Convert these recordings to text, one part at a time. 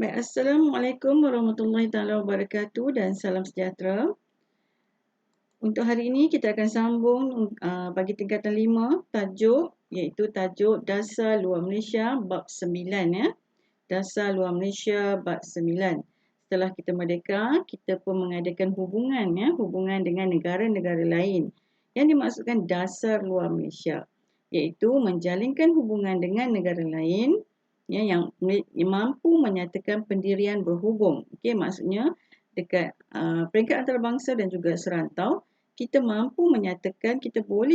Baik, Assalamualaikum warahmatullahi taala wabarakatuh dan salam sejahtera. Untuk hari ini kita akan sambung bagi tingkatan 5 tajuk iaitu tajuk Dasar Luar Malaysia bab 9 ya. Dasar Luar Malaysia bab 9. Setelah kita merdeka, kita pun mengadakan hubungan dengan negara-negara lain. Yang dimaksudkan dasar luar Malaysia iaitu menjalinkan hubungan dengan negara lain ya yang mampu menyatakan pendirian berhubung. Okey, maksudnya dekat peringkat antarabangsa dan juga serantau, kita boleh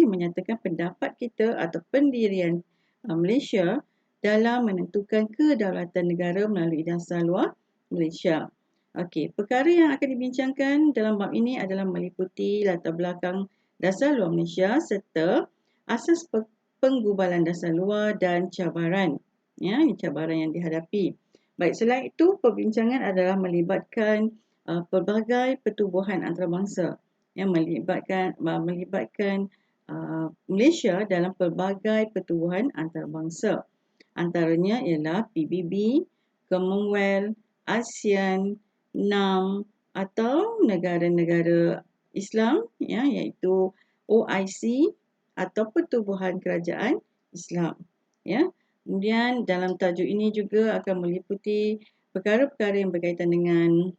menyatakan pendapat kita atau pendirian Malaysia dalam menentukan kedaulatan negara melalui dasar luar Malaysia. Okey, perkara yang akan dibincangkan dalam bab ini adalah meliputi latar belakang dasar luar Malaysia serta asas penggubalan dasar luar dan cabaran yang dihadapi. Baik, selain itu perbincangan adalah melibatkan pelbagai pertubuhan antarabangsa yang melibatkan Malaysia dalam pelbagai pertubuhan antarabangsa. Antaranya ialah PBB, Commonwealth, ASEAN, NAM atau negara-negara Islam iaitu OIC atau Pertubuhan Kerajaan Islam. Kemudian dalam tajuk ini juga akan meliputi perkara-perkara yang berkaitan dengan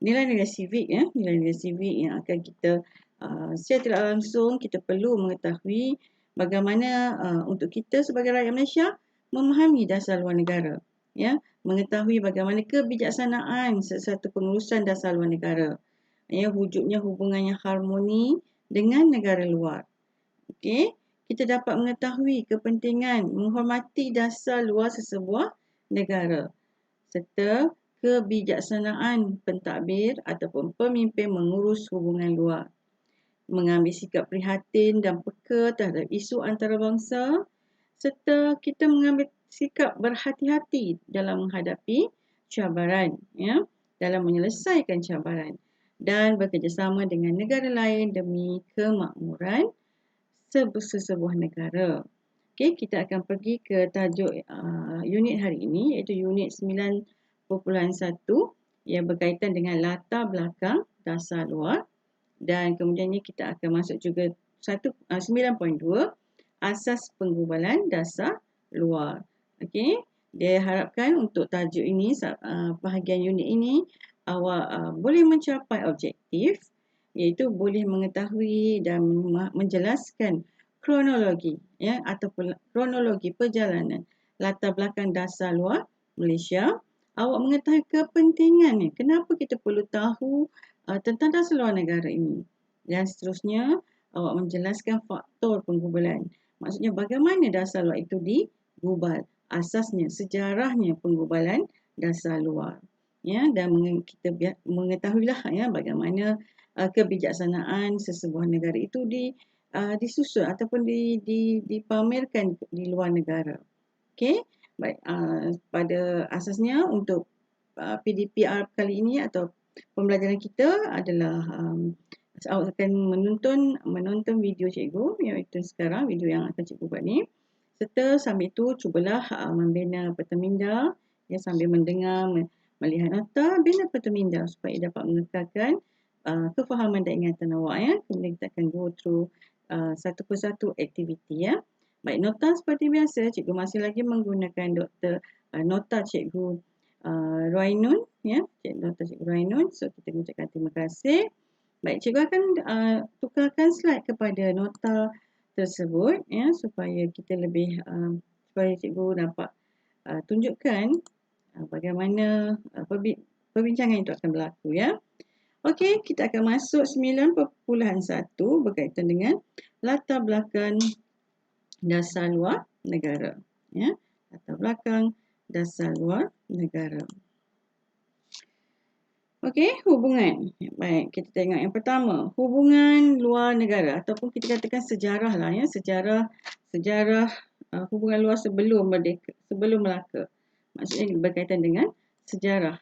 nilai-nilai civic nilai-nilai civic yang akan kita secara tidak langsung kita perlu mengetahui bagaimana untuk kita sebagai rakyat Malaysia memahami dasar luar negara mengetahui bagaimana kebijaksanaan sesuatu pengurusan dasar luar negara wujudnya hubungan yang harmoni dengan negara luar. Okey, kita dapat mengetahui kepentingan menghormati dasar luar sesebuah negara serta kebijaksanaan pentadbir ataupun pemimpin mengurus hubungan luar. Mengambil sikap prihatin dan peka terhadap isu antarabangsa serta kita mengambil sikap berhati-hati dalam menghadapi cabaran dalam menyelesaikan cabaran dan bekerjasama dengan negara lain demi kemakmuran sesebuah negara. Okey, kita akan pergi ke tajuk unit hari ini iaitu unit 9.1 yang berkaitan dengan latar belakang dasar luar dan kemudiannya kita akan masuk juga 9.2 asas penggubalan dasar luar. Okey, dia harapkan untuk tajuk ini bahagian unit ini awak boleh mencapai objektif iaitu boleh mengetahui dan menjelaskan kronologi ataupun kronologi perjalanan latar belakang dasar luar Malaysia. Awak mengetahui kepentingannya, kenapa kita perlu tahu tentang dasar luar negara ini dan seterusnya awak menjelaskan faktor penggubalan. Maksudnya bagaimana dasar luar itu digubal, asasnya, sejarahnya penggubalan dasar luar. Dan kita mengetahuilah bagaimana kebijaksanaan sesebuah negara itu disusun ataupun dipamerkan di luar negara. Okey, baik, pada asasnya untuk PDPR kali ini atau pembelajaran kita adalah awak akan menonton video cikgu iaitu sekarang video yang akan cikgu buat ni serta sambil itu cubalah membina peteminda sambil mendengar melihat nota bina peteminda supaya dapat mengekalkan kefahaman dan ingatan awak kemudian kita akan go through satu persatu aktiviti Baik, nota seperti biasa cikgu masih lagi menggunakan nota cikgu Roinun nota cikgu Roinun. So kita ucapkan terima kasih. Baik, cikgu akan tukarkan slide kepada nota tersebut supaya kita lebih supaya cikgu dapat tunjukkan bagaimana perbincangan itu akan berlaku Okey, kita akan masuk 9.1 berkaitan dengan latar belakang dasar luar negara. Latar belakang dasar luar negara. Okey, hubungan. Baik, kita tengok yang pertama, hubungan luar negara ataupun kita katakan sejarah sejarah hubungan luar sebelum Melaka. Maksudnya berkaitan dengan sejarah,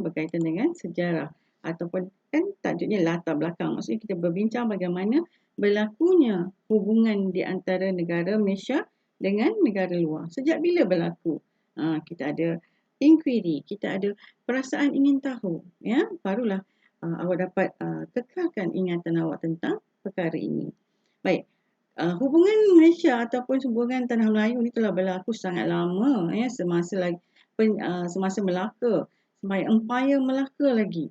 berkaitan dengan sejarah ataupun kan tajuknya latar belakang. Maksudnya kita berbincang bagaimana berlakunya hubungan di antara negara Malaysia dengan negara luar. Sejak bila berlaku? Kita ada inquiry, kita ada perasaan ingin tahu, ya, barulah awak dapat kekalkan ingatan awak tentang perkara ini. Baik, hubungan Malaysia ataupun hubungan Tanah Melayu ni telah berlaku sangat lama, ya, semasa Melaka, sampai Empayar Melaka lagi.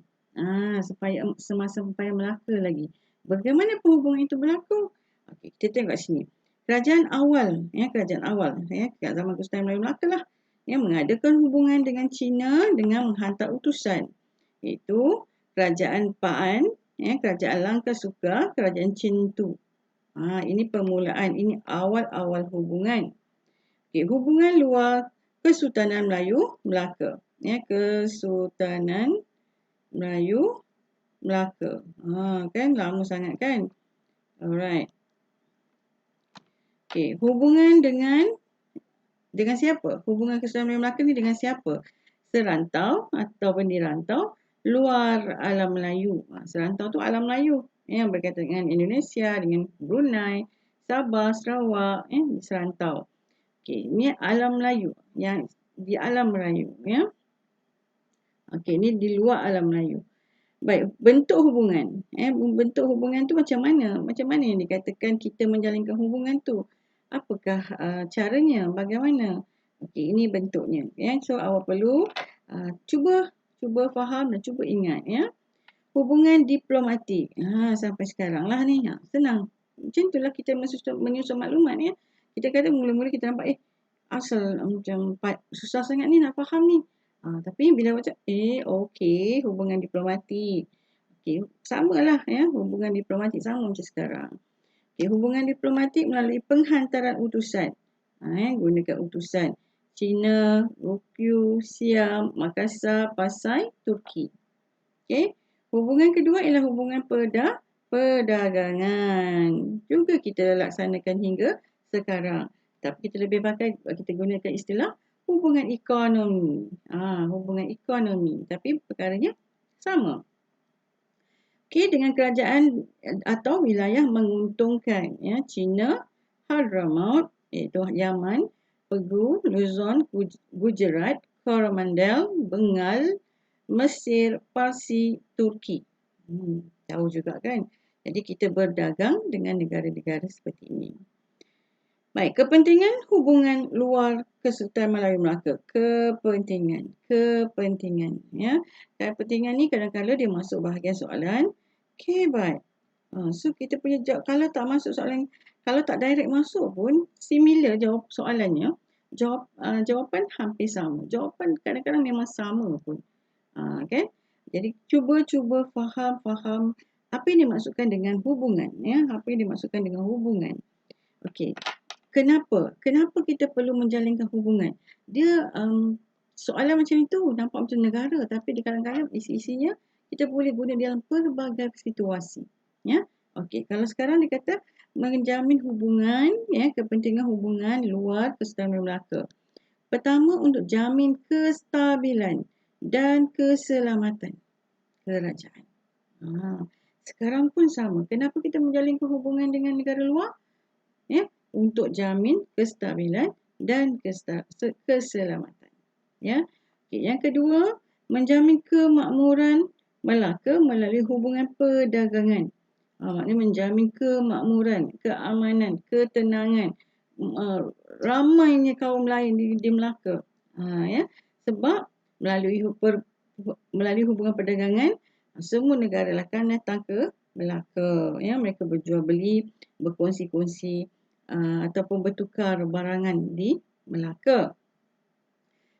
Semasa Empayar Melaka lagi. Bagaimana perhubungan itu berlaku? Okey, kita tengok kat sini. Kerajaan awal, kat zaman Kesultanan Melayu Melaka lah, yang mengadakan hubungan dengan China dengan menghantar utusan, iaitu Kerajaan Paan, Kerajaan Langkasuka, Kerajaan Cintu. Ini permulaan, ini awal-awal hubungan. Okay, hubungan luar Kesultanan Melayu Melaka. Kesultanan Melayu Melaka. Kan lama sangat kan? Alright. Okay, hubungan dengan siapa? Hubungan Kesultanan Melayu Melaka ni dengan siapa? Serantau ataupun dirantau luar alam Melayu. Serantau tu alam Melayu yang berkaitan dengan Indonesia, dengan Brunei, Sabah, Sarawak, serantau. Okey, ini alam Melayu, yang di alam Melayu, ya. Okey, ini di luar alam Melayu. Baik, bentuk hubungan. Bentuk hubungan tu macam mana? Macam mana yang dikatakan kita menjalinkan hubungan tu? Apakah caranya? Bagaimana? Okey, ini bentuknya. So awak perlu cuba faham dan cuba ingat, ya. Hubungan diplomatik. Sampai sekarang lah ni. Senang. Macam itulah kita menyusun maklumat, ya. Kita kata mula-mula kita nampak asal macam susah sangat ni nak faham ni. Tapi bila macam okey, hubungan diplomatik. Okey, samalah, ya, hubungan diplomatik sama macam sekarang. Okey, hubungan diplomatik melalui penghantaran utusan. Gunakan utusan China, Rukyu, Siam, Makassar, Pasai, Turki. Okey. Hubungan kedua ialah hubungan perdagangan. Juga kita laksanakan hingga sekarang. Tapi kita lebih kita gunakan istilah hubungan ekonomi. Hubungan ekonomi. Tapi perkaranya sama. Okey, dengan kerajaan atau wilayah menguntungkan, ya, China, Hadramaut, iaitu Yaman, Pegu, Luzon, Gujarat, Coromandel, Bengal, Mesir, Parsi, Turki. Tahu juga kan? Jadi kita berdagang dengan negara-negara seperti ini. Baik, kepentingan hubungan luar Kesultanan Melayu Melaka. Kepentingan, ya. Kepentingan ni kadang-kadang dia masuk bahagian soalan. Okay, baik. So kita punya jawab, kalau tak masuk soalan, kalau tak direct masuk pun similar jawab soalannya. Jawapan hampir sama. Jawapan kadang-kadang memang sama pun. Kan? Jadi cuba faham apa yang dimaksudkan dengan hubungan, ya. Apa yang dimaksudkan dengan hubungan. Okey. Kenapa kita perlu menjalinkan hubungan? Dia soalan macam itu nampak macam negara, tapi di kadang-kadang isi-isinya kita boleh guna dalam pelbagai situasi, ya. Okey, kalau sekarang dia kata menjamin hubungan, ya, kepentingan hubungan luar Kesultanan Melaka. Pertama, untuk jamin kestabilan dan keselamatan kerajaan. Sekarang pun sama. Kenapa kita menjalinkan hubungan dengan negara luar? Ya, untuk jamin kestabilan dan keselamatan. Ya. Okay, yang kedua, menjamin kemakmuran Melaka melalui hubungan perdagangan. Maknanya menjamin kemakmuran, keamanan, ketenangan, ramainya kaum lain di Melaka. Ya. Sebab melalui hubungan perdagangan, semua negara akan datang ke Melaka. Ya, mereka berjual beli, berkongsi-kongsi ataupun bertukar barangan di Melaka.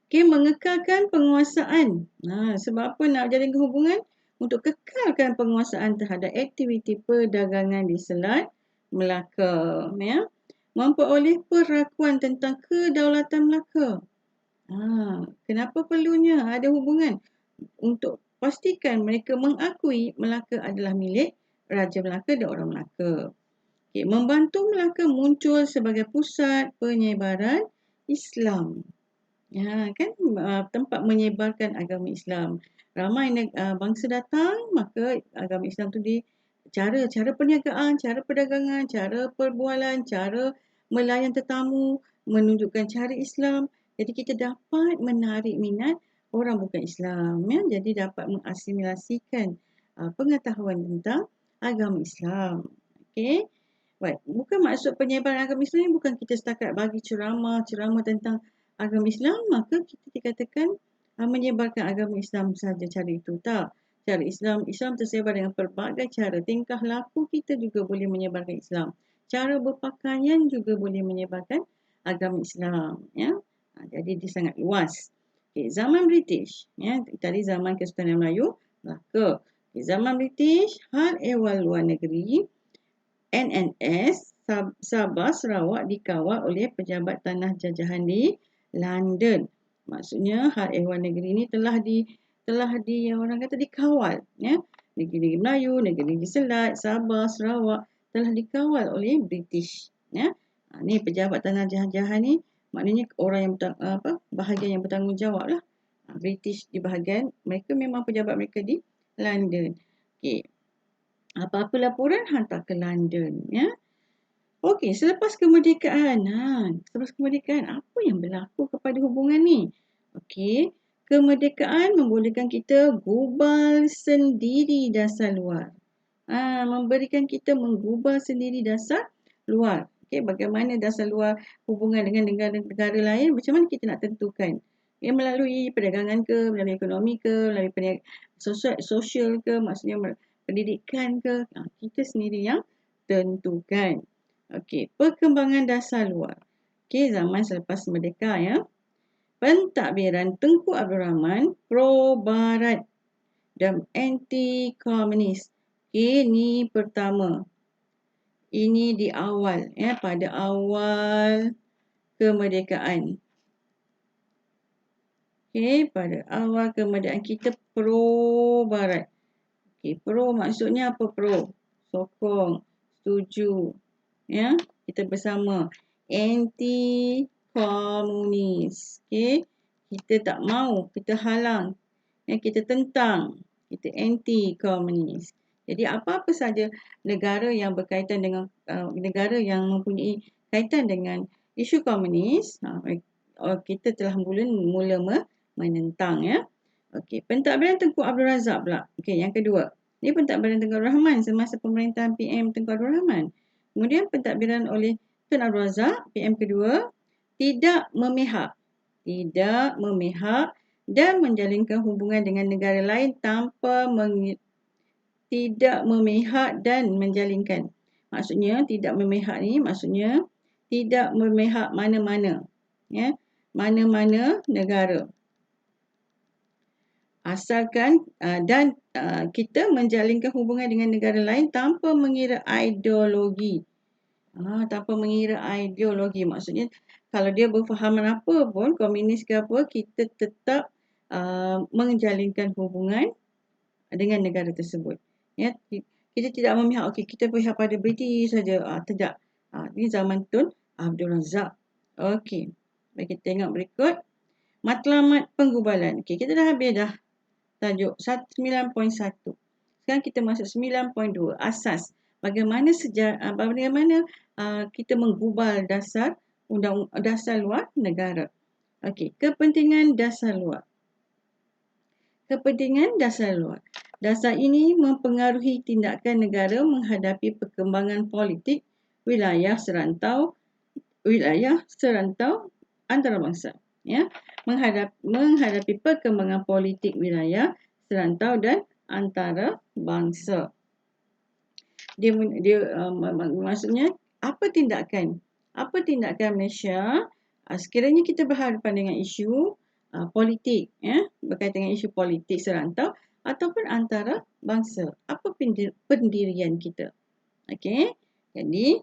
Okay, mengekalkan penguasaan. Sebab apa nak jalinkan hubungan? Untuk kekalkan penguasaan terhadap aktiviti perdagangan di Selat Melaka. Ya. Memperoleh perakuan tentang kedaulatan Melaka. Kenapa perlunya ada hubungan? Untuk pastikan mereka mengakui Melaka adalah milik Raja Melaka dan orang Melaka. Okay, membantu Melaka muncul sebagai pusat penyebaran Islam. Ya, kan, tempat menyebarkan agama Islam. Ramai bangsa datang, maka agama Islam tu cara perniagaan, cara perdagangan, cara perbualan, cara melayan tetamu menunjukkan cara Islam. Jadi kita dapat menarik minat orang bukan Islam, ya. Jadi dapat mengasimilasikan pengetahuan tentang agama Islam. Okey. Baik, bukan maksud penyebaran agama Islam ni bukan kita setakat bagi ceramah tentang agama Islam, maka kita dikatakan menyebarkan agama Islam saja cara itu. Tak. Cara Islam tersebar dengan pelbagai cara. Tingkah laku kita juga boleh menyebarkan Islam. Cara berpakaian juga boleh menyebarkan agama Islam. Ya. Jadi dia sangat luas. Okay, zaman British, ya, tadi zaman Kesultanan Melayu, Melaka. Okay, zaman British, Hal Ehwal Luar Negeri NNS Sabah Sarawak dikawal oleh pejabat tanah jajahan di London. Maksudnya hal ehwal negeri ini telah di orang kata dikawal, ya. Negeri-negeri Melayu, negeri-negeri Selat, Sabah, Sarawak telah dikawal oleh British, ya. Ni pejabat tanah jajahan ni maknanya orang yang bahagian yang bertanggungjawab lah. British di bahagian mereka memang pejabat mereka di London. Okey. Apa-apa laporan hantar ke London, ya. Okey, selepas kemerdekaan, apa yang berlaku kepada hubungan ni? Okey, kemerdekaan membolehkan kita gubal sendiri dasar luar. Memberikan kita menggubal sendiri dasar luar. Okey, bagaimana dasar luar hubungan dengan negara-negara lain, macam mana kita nak tentukan? Melalui perdagangan ke, melalui ekonomi ke, melalui sosial ke, maksudnya pendidikan ke, kita sendiri yang tentukan. Okey, perkembangan dasar luar. Okey, zaman selepas merdeka, ya. Pentadbiran Tengku Abdul Rahman pro barat dan anti komunis. Okey, ni pertama. Ini di awal, ya, pada awal kemerdekaan. Okey, pada awal kemerdekaan kita pro barat. Okey, pro maksudnya apa pro? Sokong, setuju. Ya, kita bersama. Anti komunis. Okey, kita tak mau, kita halang. Ya, kita tentang, kita anti komunis. Jadi apa-apa saja negara yang berkaitan dengan negara yang mempunyai kaitan dengan isu komunis, kita telah mula menentang, ya. Okey, pentadbiran Tengku Abdul Razak pula. Okey, yang kedua. Ini pentadbiran Tengku Abdul Rahman semasa pemerintahan PM Tengku Abdul Rahman. Kemudian pentadbiran oleh Tun Abdul Razak, PM kedua, tidak memihak dan menjalinkan hubungan dengan negara lain tanpa tidak memihak dan menjalinkan. Maksudnya tidak memihak ni maksudnya tidak memihak mana-mana, ya, mana-mana negara. Asalkan dan kita menjalinkan hubungan dengan negara lain tanpa mengira ideologi. Tanpa mengira ideologi. Maksudnya kalau dia berfahaman apa pun, komunis ke apa, kita tetap menjalinkan hubungan dengan negara tersebut. Ya, kita tidak memihak, okey, kita berpihak pada British saja. Tidak. Ini zaman Tun Abdul Razak. Okey. Baik, kita tengok berikut. Matlamat penggubalan. Okey, kita dah habis dah tajuk 9.1. Sekarang kita masuk 9.2. Asas. Bagaimana kita menggubal dasar luar negara. Okey, kepentingan dasar luar. Kepentingan dasar luar. Dasar ini mempengaruhi tindakan negara menghadapi perkembangan politik wilayah serantau antarabangsa. Ya, menghadapi perkembangan politik wilayah serantau dan antarabangsa. Maksudnya apa tindakan Malaysia sekiranya kita berhadapan dengan isu politik, ya, berkaitan dengan isu politik serantau ataupun antarabangsa. Apa pendirian kita? Okey. Jadi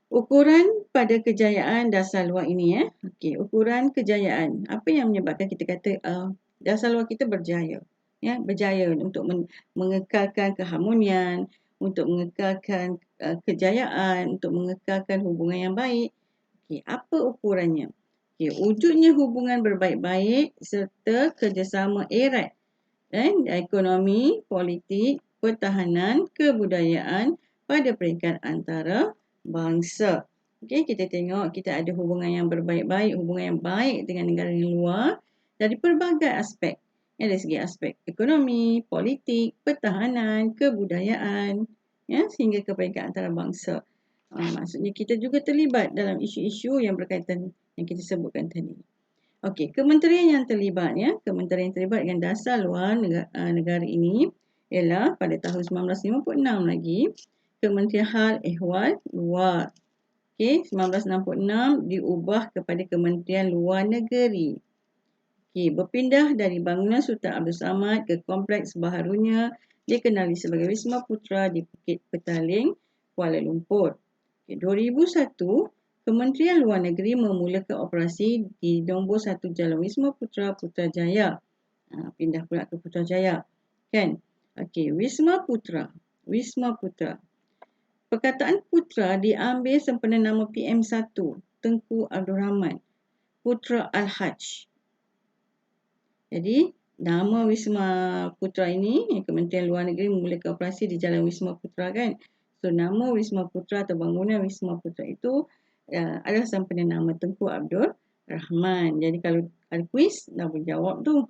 ukuran pada kejayaan dasar luar ini, ya. Okey, ukuran kejayaan. Apa yang menyebabkan kita kata dasar luar kita berjaya? Ya, berjaya untuk mengekalkan keharmonian, untuk mengekalkan kejayaan, untuk mengekalkan hubungan yang baik. Okey, apa ukurannya? Okey, wujudnya hubungan berbaik-baik serta kerjasama erat dan ekonomi, politik, pertahanan, kebudayaan pada peringkat antara bangsa. Okey, kita tengok kita ada hubungan yang berbaik-baik, hubungan yang baik dengan negara yang luar dari pelbagai aspek. Dari segi aspek ekonomi, politik, pertahanan, kebudayaan, ya, sehingga ke peringkat antarabangsa. Maksudnya kita juga terlibat dalam isu-isu yang berkaitan yang kita sebutkan tadi. Okey, kementerian yang terlibat, ya, kementerian yang terlibat dengan dasar luar negara ini ialah pada tahun 1956 lagi Kementerian Hal Ehwal Luar. Okey, 1966 diubah kepada Kementerian Luar Negeri. Okey, berpindah dari bangunan Sultan Abdul Samad ke kompleks baharunya dikenali sebagai Wisma Putra di Bukit Petaling, Kuala Lumpur. Okey, 2001, Kementerian Luar Negeri memulakan operasi di nombor 1 Jalan Wisma Putra, Putrajaya. Pindah pula ke Putrajaya. Kan? Okey, Wisma Putra. Wisma Putra. Perkataan putra diambil sempena nama PM1, Tengku Abdul Rahman, Putra Al-Haj. Jadi, nama Wisma Putra ini, Kementerian Luar Negeri memulakan operasi di Jalan Wisma Putra, kan? So, nama Wisma Putra atau bangunan Wisma Putra itu adalah sempena nama Tengku Abdul Rahman. Jadi, kalau ada kuis, dah boleh jawab tu.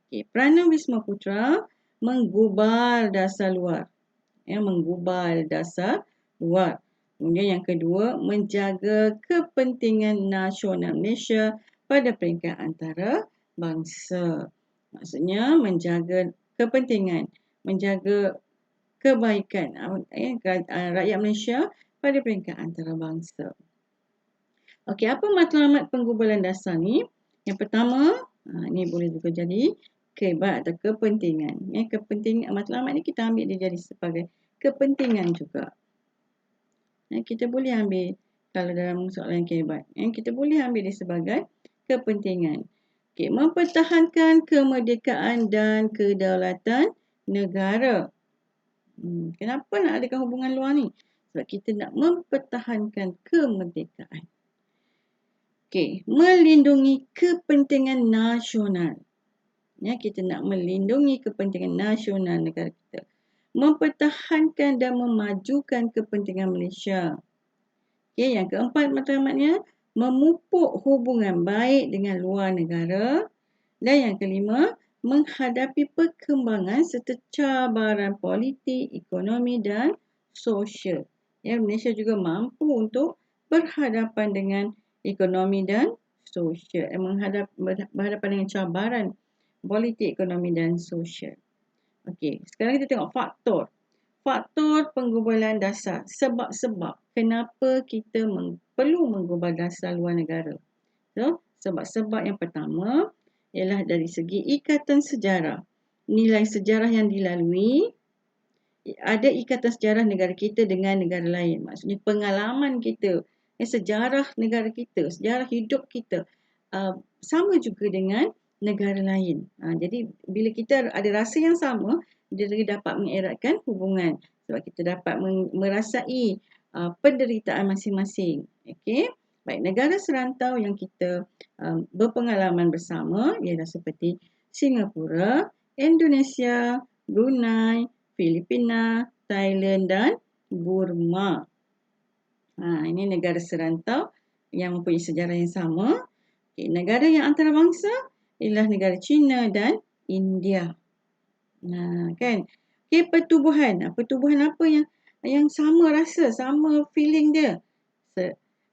Okay. Peranan Wisma Putra menggubal dasar luar. Ya, menggubal dasar luar. Kemudian yang kedua, menjaga kepentingan nasional Malaysia pada peringkat antarabangsa. Maksudnya menjaga kepentingan, menjaga kebaikan rakyat Malaysia pada peringkat antarabangsa. Okey, apa matlamat penggubalan dasar ni? Yang pertama, ni boleh juga jadi kebat atau kepentingan. Kepentingan matlamat ni kita ambil dia jadi sebagai kepentingan juga. Kita boleh ambil kalau dalam soalan kebat. Kita boleh ambil dia sebagai kepentingan. Okay, mempertahankan kemerdekaan dan kedaulatan negara. Kenapa nak adakan hubungan luar ni? Sebab kita nak mempertahankan kemerdekaan. Okay, melindungi kepentingan nasional. Kita nak melindungi kepentingan nasional negara kita. Mempertahankan dan memajukan kepentingan Malaysia. Okay, yang keempat matlamatnya, memupuk hubungan baik dengan luar negara. Dan yang kelima, menghadapi perkembangan serta cabaran politik, ekonomi dan sosial. Malaysia juga mampu untuk berhadapan dengan ekonomi dan sosial. Berhadapan dengan cabaran politik, ekonomi dan sosial. Okey, sekarang kita tengok faktor. Faktor penggubalan dasar. Sebab-sebab kenapa kita perlu menggubal dasar luar negara. So, sebab-sebab yang pertama ialah dari segi ikatan sejarah. Nilai sejarah yang dilalui, ada ikatan sejarah negara kita dengan negara lain. Maksudnya pengalaman kita, sejarah negara kita, sejarah hidup kita sama juga dengan negara lain. Jadi bila kita ada rasa yang sama, dia dapat mengeratkan hubungan. Sebab kita dapat merasai penderitaan masing-masing. Okey. Baik, negara serantau yang kita berpengalaman bersama ialah seperti Singapura, Indonesia, Brunei, Filipina, Thailand dan Burma. Ini negara serantau yang mempunyai sejarah yang sama. Okay, negara yang antarabangsa ialah negara China dan India. Kan? Okay, pertubuhan. Pertubuhan apa yang sama rasa, sama feeling dia.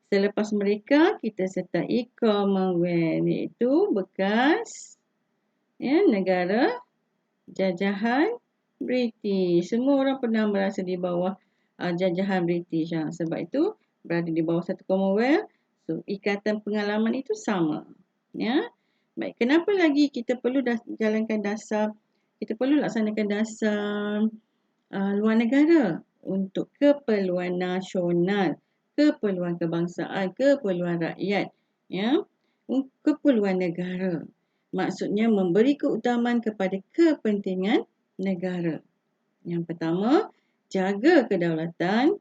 Selepas mereka, kita sertai Commonwealth, iaitu bekas negara jajahan British. Semua orang pernah merasa di bawah jajahan British. Sebab itu, berada di bawah satu Commonwealth. So, ikatan pengalaman itu sama. Baik, kenapa lagi kita perlu jalankan dasar, kita perlu laksanakan dasar luar negara untuk keperluan nasional, keperluan kebangsaan, keperluan rakyat, keperluan negara. Maksudnya memberi keutamaan kepada kepentingan negara. Yang pertama, jaga kedaulatan.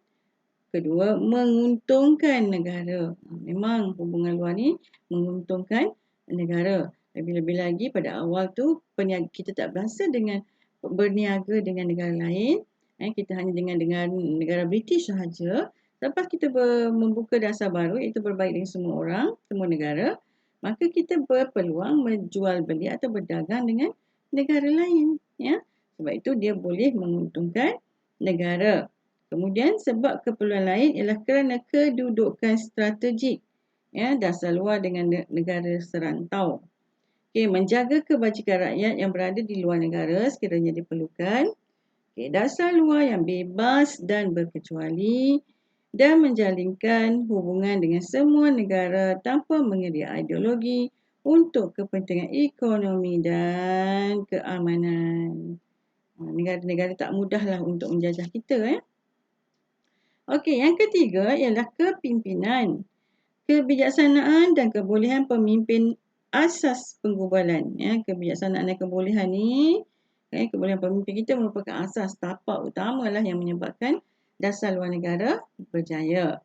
Kedua, menguntungkan negara. Memang hubungan luar ni menguntungkan negara. Lebih-lebih lagi pada awal tu kita tak biasa dengan berniaga dengan negara lain. Kita hanya dengan negara British sahaja. Lepas kita membuka dasar baru iaitu berbaik dengan semua orang, semua negara, maka kita berpeluang menjual beli atau berdagang dengan negara lain. Ya. Sebab itu dia boleh menguntungkan negara. Kemudian sebab keperluan lain ialah kerana kedudukan strategik dasar luar dengan negara serantau. Menjaga kebajikan rakyat yang berada di luar negara sekiranya diperlukan. Dasar luar yang bebas dan berkecuali dan menjalinkan hubungan dengan semua negara tanpa mengeria ideologi untuk kepentingan ekonomi dan keamanan. Negara-negara tak mudahlah untuk menjajah kita. Okey, yang ketiga ialah kepimpinan. Kebijaksanaan dan kebolehan pemimpin asas penggubalan. Kebijaksanaan dan kebolehan ni, kebolehan pemimpin kita merupakan asas tapak utamalah yang menyebabkan dasar luar negara berjaya.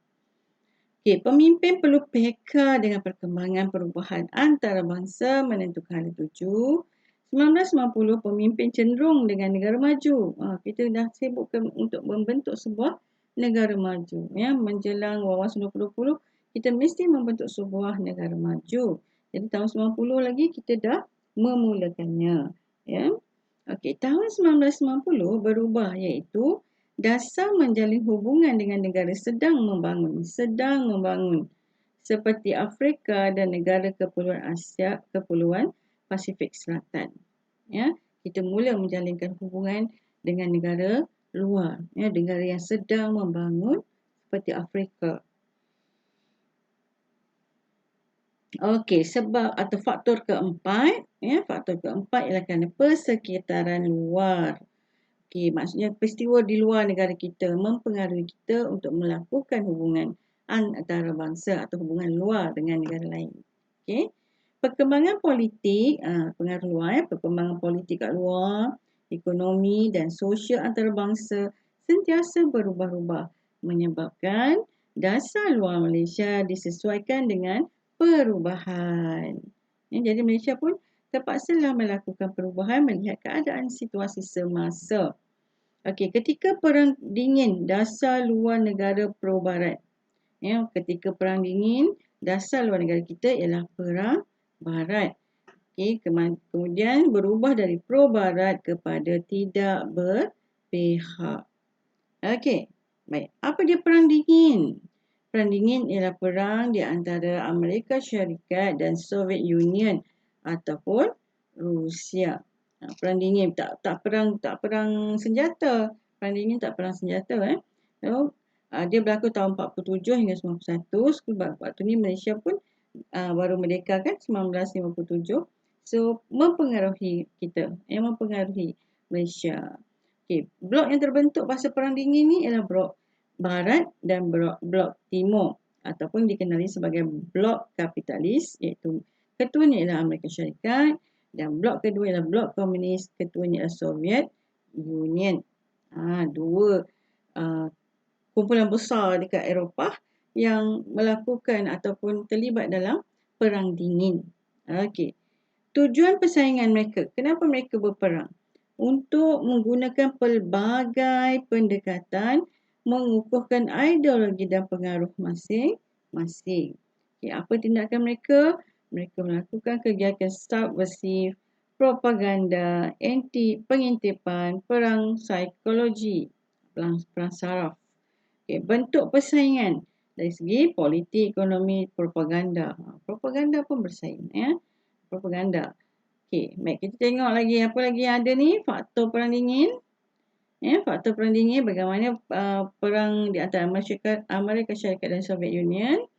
Pemimpin perlu peka dengan perkembangan perubahan antarabangsa menentukan hal itu. 1990 pemimpin cenderung dengan negara maju. Kita dah sibukkan untuk membentuk sebuah negara maju. Menjelang wawasan 2020 kita mesti membentuk sebuah negara maju. Jadi tahun 90 lagi kita dah memulakannya. Tahun 1990 berubah iaitu dasar menjalin hubungan dengan negara sedang membangun seperti Afrika dan negara Kepulauan Asia, Kepulauan Pasifik Selatan. Kita mula menjalinkan hubungan dengan negara luar, negara yang sedang membangun seperti Afrika. Sebab atau faktor keempat ialah kerana persekitaran luar. Maksudnya peristiwa di luar negara kita mempengaruhi kita untuk melakukan hubungan antarabangsa atau hubungan luar dengan negara lain. Perkembangan politik, pengaruh luar, perkembangan politik kat luar, ekonomi dan sosial antarabangsa sentiasa berubah-ubah menyebabkan dasar luar Malaysia disesuaikan dengan perubahan. Jadi Malaysia pun terpaksalah melakukan perubahan melihat keadaan situasi semasa. Ketika Perang Dingin, dasar luar negara pro-barat. Ketika Perang Dingin, dasar luar negara kita ialah Perang Barat. Kemudian berubah dari pro-barat kepada tidak berpihak. Baik. Apa dia Perang Dingin? Perang Dingin ialah perang di antara Amerika Syarikat dan Soviet Union ataupun Rusia. Perang Dingin tak perang senjata. Perang Dingin tak perang senjata. Dia berlaku tahun 47 hingga 91. Sebab waktu ni Malaysia pun baru merdeka kan 1957. So mempengaruhi kita, mempengaruhi Malaysia. Blok yang terbentuk pasal Perang Dingin ni ialah blok Barat dan blok Timur ataupun dikenali sebagai blok kapitalis, iaitu ketuanya ialah Amerika Syarikat dan blok kedua ialah blok komunis, ketuanya ialah Soviet Union. Dua kumpulan besar dekat Eropah yang melakukan ataupun terlibat dalam Perang Dingin. Tujuan persaingan mereka, kenapa mereka berperang? Untuk menggunakan pelbagai pendekatan mengukuhkan ideologi dan pengaruh masing-masing. Apa tindakan mereka? Mereka melakukan kegiatan subversif, propaganda, pengintipan, perang psikologi, perang saraf. Bentuk persaingan dari segi politik, ekonomi, propaganda. Propaganda pun bersaing. Propaganda. Baik, kita tengok lagi apa lagi yang ada ni. Faktor Perang Dingin. Faktor Perang Dingin bagaimana perang di antara Amerika Syarikat dan Soviet Union.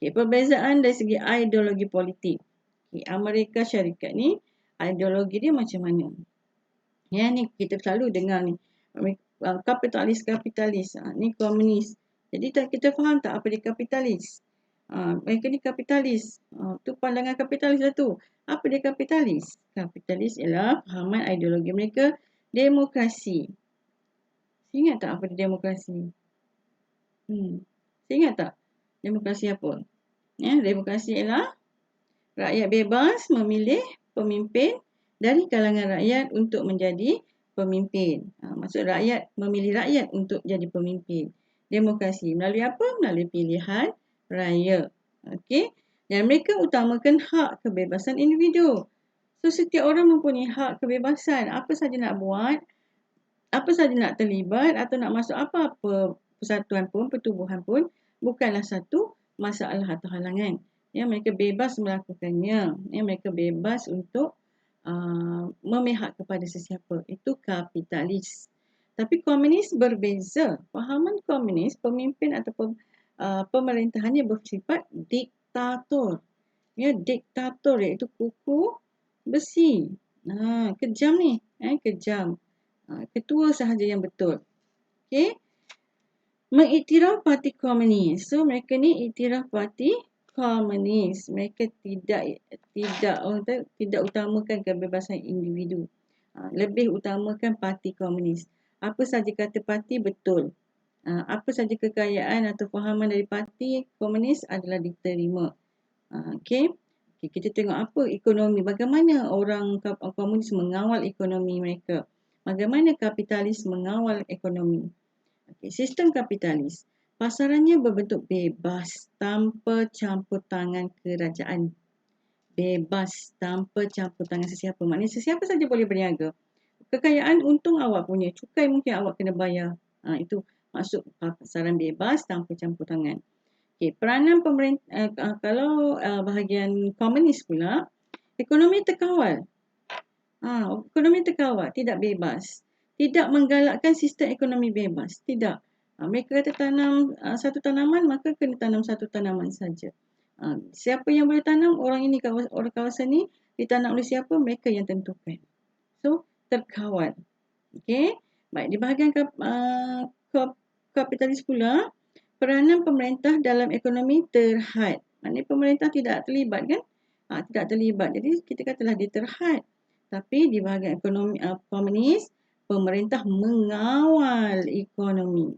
Perbezaan dari segi ideologi politik. Amerika Syarikat ni ideologi dia macam mana? Ni kita selalu dengar ni. Kapitalis. Ni komunis. Jadi kita faham tak apa dia kapitalis? Mereka ni kapitalis. Tu pandangan kapitalis lah tu. Apa dia kapitalis? Kapitalis ialah fahaman ideologi mereka demokrasi. Ingat tak apa dia demokrasi? Ingat tak? Demokrasi apa? Demokrasi ialah rakyat bebas memilih pemimpin dari kalangan rakyat untuk menjadi pemimpin. Maksud rakyat memilih rakyat untuk jadi pemimpin. Demokrasi. Melalui apa? Melalui pilihan raya. Okey. Dan mereka utamakan hak kebebasan individu. So, setiap orang mempunyai hak kebebasan. Apa saja nak buat, apa saja nak terlibat atau nak masuk apa-apa persatuan pun, pertubuhan pun, bukanlah satu masalah atau halangan. Ya, mereka bebas melakukannya. Ya, mereka bebas untuk memihak kepada sesiapa. Itu kapitalis. Tapi komunis berbeza. Fahaman komunis, pemimpin atau pemerintahannya bersifat diktator. Ya, diktator iaitu kuku besi. Kejam ni, kejam. Ketua sahaja yang betul. Okey. Mengiktiraf parti komunis. So mereka ni iktiraf parti komunis. Mereka tidak utamakan kebebasan individu. Lebih utamakan parti komunis. Apa saja kata parti betul. Apa saja kekayaan atau fahaman dari parti komunis adalah diterima. Okey. Kita tengok apa ekonomi. Bagaimana orang komunis mengawal ekonomi mereka. Bagaimana kapitalis mengawal ekonomi. Okay, sistem kapitalis. Pasarannya berbentuk bebas tanpa campur tangan kerajaan. Bebas tanpa campur tangan sesiapa. Maknanya sesiapa saja boleh berniaga. Kekayaan untung awak punya. Cukai mungkin awak kena bayar. Itu masuk pasaran bebas tanpa campur tangan. Okay, peranan pemerintah, kalau bahagian komunis pula, ekonomi terkawal. Ekonomi terkawal, tidak bebas. Tidak menggalakkan sistem ekonomi bebas. Tidak. Mereka kata tanam satu tanaman, maka kena tanam satu tanaman saja. Siapa yang boleh tanam, orang ini, orang kawasan ni, ditanam oleh siapa, mereka yang tentukan. So, terkawal. Okey. Baik, di bahagian kapitalis pula, peranan pemerintah dalam ekonomi terhad. Maknanya pemerintah tidak terlibat kan? Tidak terlibat. Jadi kita katalah dia terhad. Tapi di bahagian ekonomi komunis, pemerintah mengawal ekonomi.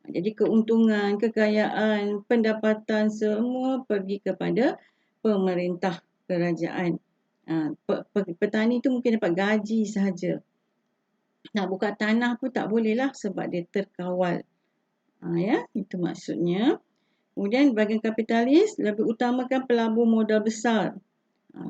Jadi keuntungan, kekayaan, pendapatan semua pergi kepada pemerintah kerajaan. Petani tu mungkin dapat gaji sahaja. Nak buka tanah pun tak boleh lah sebab dia terkawal. Ya, itu maksudnya. Kemudian bahagian kapitalis lebih utamakan pelabur modal besar.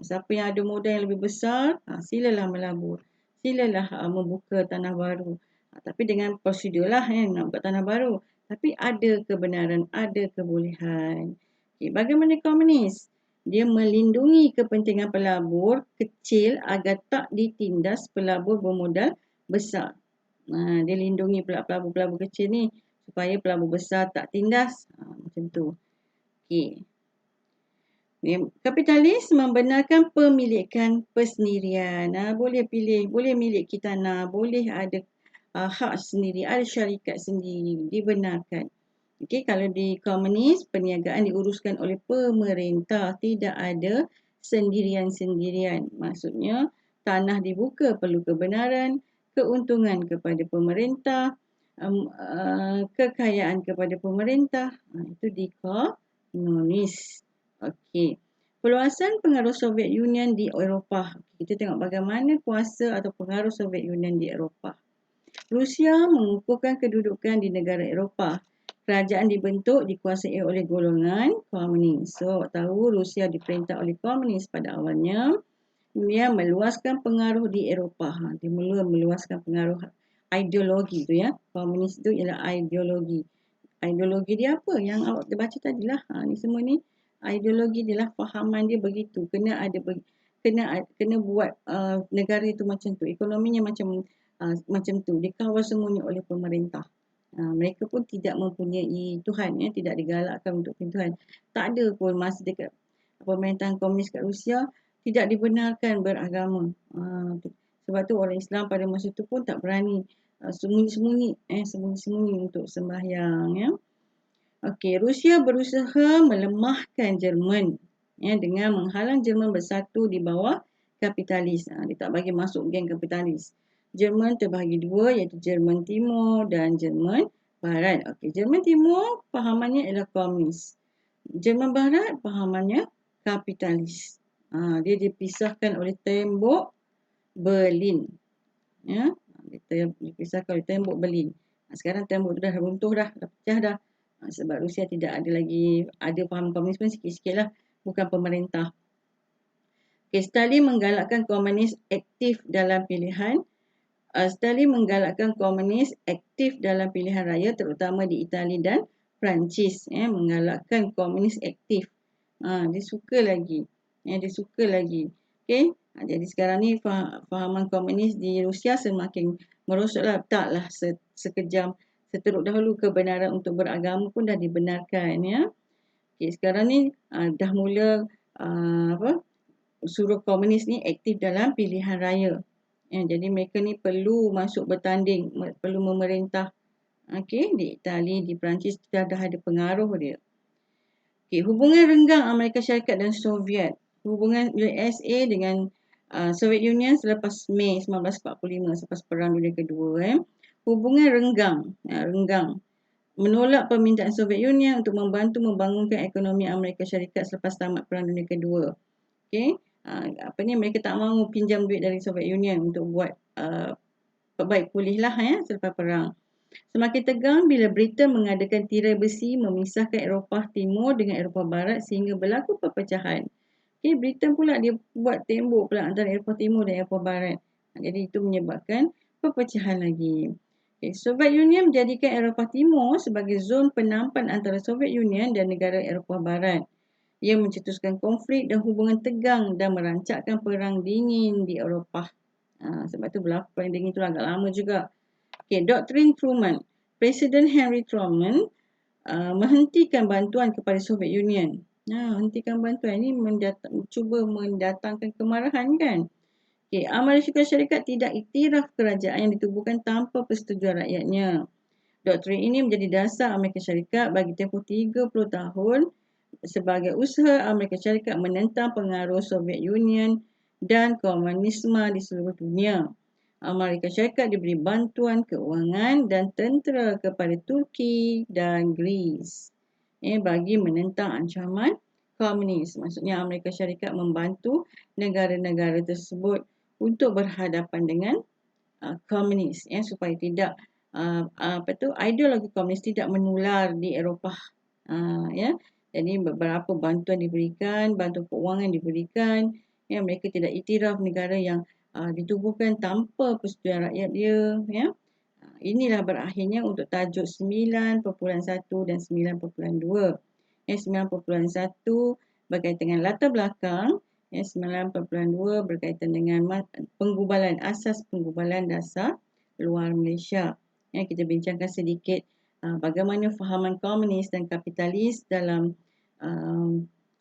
Siapa yang ada modal yang lebih besar, silalah melabur. Silalah membuka tanah baru. Tapi dengan prosedur lah nak buka tanah baru. Tapi ada kebenaran, ada kebolehan. Okay, bagaimana komunis? Dia melindungi kepentingan pelabur kecil agar tak ditindas pelabur bermodal besar. Dia lindungi pelabur-pelabur kecil ni supaya pelabur besar tak tindas. Macam tu. Okay. Kapitalis membenarkan pemilikan persendirian. Boleh pilih, boleh miliki tanah, boleh ada hak sendiri, ada syarikat sendiri, dibenarkan. Okey, kalau di komunis, perniagaan diuruskan oleh pemerintah, tidak ada sendirian-sendirian. Maksudnya, tanah dibuka perlu kebenaran, keuntungan kepada pemerintah, kekayaan kepada pemerintah. Itu di komunis. Okey. Perluasan pengaruh Soviet Union di Eropah. Kita tengok bagaimana kuasa atau pengaruh Soviet Union di Eropah. Rusia mengukuhkan kedudukan di negara Eropah. Kerajaan dibentuk dikuasai oleh golongan komunis. So, tahu Rusia diperintah oleh komunis pada awalnya. Dia meluaskan pengaruh di Eropah. Dia mula meluaskan pengaruh ideologi tu ya. Komunis tu ialah ideologi. Ideologi dia apa? Yang awak baca tadilah. Ni semua ni ideologi dia lah, fahaman dia begitu. Kena buat negara itu macam tu. Ekonominya macam tu. Dikawal semuanya oleh pemerintah. Mereka pun tidak mempunyai Tuhan, ya, tidak digalakkan untuk Tuhan. Tak ada pun masa dekat pemerintahan komunis kat Rusia tidak dibenarkan beragama. Sebab tu orang Islam pada masa tu pun tak berani sembunyi-sembunyi untuk sembahyang, ya. Okey, Rusia berusaha melemahkan Jerman, ya, dengan menghalang Jerman bersatu di bawah kapitalis. Dia tak bagi masuk geng kapitalis. Jerman terbahagi dua, iaitu Jerman Timur dan Jerman Barat. Okey, Jerman Timur fahamannya ialah komunis. Jerman Barat fahamannya kapitalis. Dia dipisahkan oleh tembok Berlin. Ya, dipisahkan oleh tembok Berlin. Sekarang tembok tu dah runtuh dah pecah dah. Sebab Rusia tidak ada lagi, ada faham komunis pun sikit-sikit lah, bukan pemerintah. Okay, Stalin menggalakkan komunis aktif dalam pilihan. Stalin menggalakkan komunis aktif dalam pilihan raya terutama di Itali dan Perancis. Menggalakkan komunis aktif. Dia suka lagi. Dia suka lagi. Okay? Jadi sekarang ni fahaman komunis di Rusia semakin merosotlah. Taklah sekejam seteruk dahulu kebenaran untuk beragama pun dah dibenarkan. Ya. Okay, sekarang ni dah mula suruh komunis ni aktif dalam pilihan raya. Jadi mereka ni perlu masuk bertanding, perlu memerintah. Okey, di Itali, di Perancis dah ada pengaruh dia. Okey, hubungan renggang Amerika Syarikat dan Soviet. Hubungan USA dengan Soviet Union selepas Mei 1945, selepas Perang Dunia Kedua. Hubungan renggang. Menolak permintaan Soviet Union untuk membantu membangunkan ekonomi Amerika Syarikat selepas tamat Perang Dunia Kedua. Okey, mereka tak mahu pinjam duit dari Soviet Union untuk buat perbaik pulih lah selepas perang. Semakin tegang bila Britain mengadakan tirai besi memisahkan Eropah Timur dengan Eropah Barat sehingga berlaku perpecahan. Okay, Britain pula dia buat tembok pula antara Eropah Timur dan Eropah Barat. Jadi itu menyebabkan perpecahan lagi. Okay, Soviet Union menjadikan Eropah Timur sebagai zon penampan antara Soviet Union dan negara Eropah Barat. Ia mencetuskan konflik dan hubungan tegang dan merancakkan perang dingin di Eropah. Sebab tu berlaku perang dingin tu agak lama juga. Okay, Doktrin Truman. Presiden Henry Truman menghentikan bantuan kepada Soviet Union. Hentikan bantuan ini cuba mendatangkan kemarahan kan. Okay, Amerika Syarikat tidak iktiraf kerajaan yang ditubuhkan tanpa persetujuan rakyatnya. Doktrin ini menjadi dasar Amerika Syarikat bagi tempoh 30 tahun sebagai usaha Amerika Syarikat menentang pengaruh Soviet Union dan komunisme di seluruh dunia. Amerika Syarikat diberi bantuan keuangan dan tentera kepada Turki dan Greece bagi menentang ancaman komunis. Maksudnya Amerika Syarikat membantu negara-negara tersebut untuk berhadapan dengan komunis supaya tidak ideologi komunis tidak menular di Eropah. Jadi beberapa bantuan diberikan, bantuan keuangan diberikan. Mereka tidak iktiraf negara yang ditubuhkan tanpa persetujuan rakyat dia. Inilah berakhirnya untuk tajuk 9.1 dan 9.2. 9.1 berkaitan dengan latar belakang. 9.2 berkaitan dengan penggubalan asas penggubalan dasar luar Malaysia. Kita bincangkan sedikit bagaimana fahaman komunis dan kapitalis dalam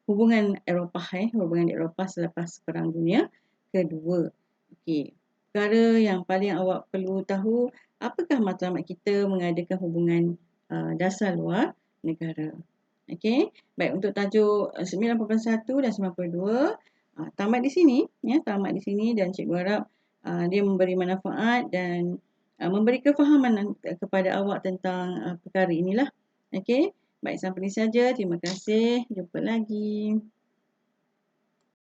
hubungan Eropah, hubungan Eropah selepas Perang Dunia Kedua. Okey, perkara yang paling awak perlu tahu, apakah matlamat kita mengadakan hubungan dasar luar negara. Okey, baik, untuk tajuk 9.1 dan 9.2 tamat di sini, tamat di sini, dan cikgu harap dia memberi manfaat dan memberi kefahaman kepada awak tentang perkara inilah. Okey, baik, sampai di saja. Terima kasih. Jumpa lagi.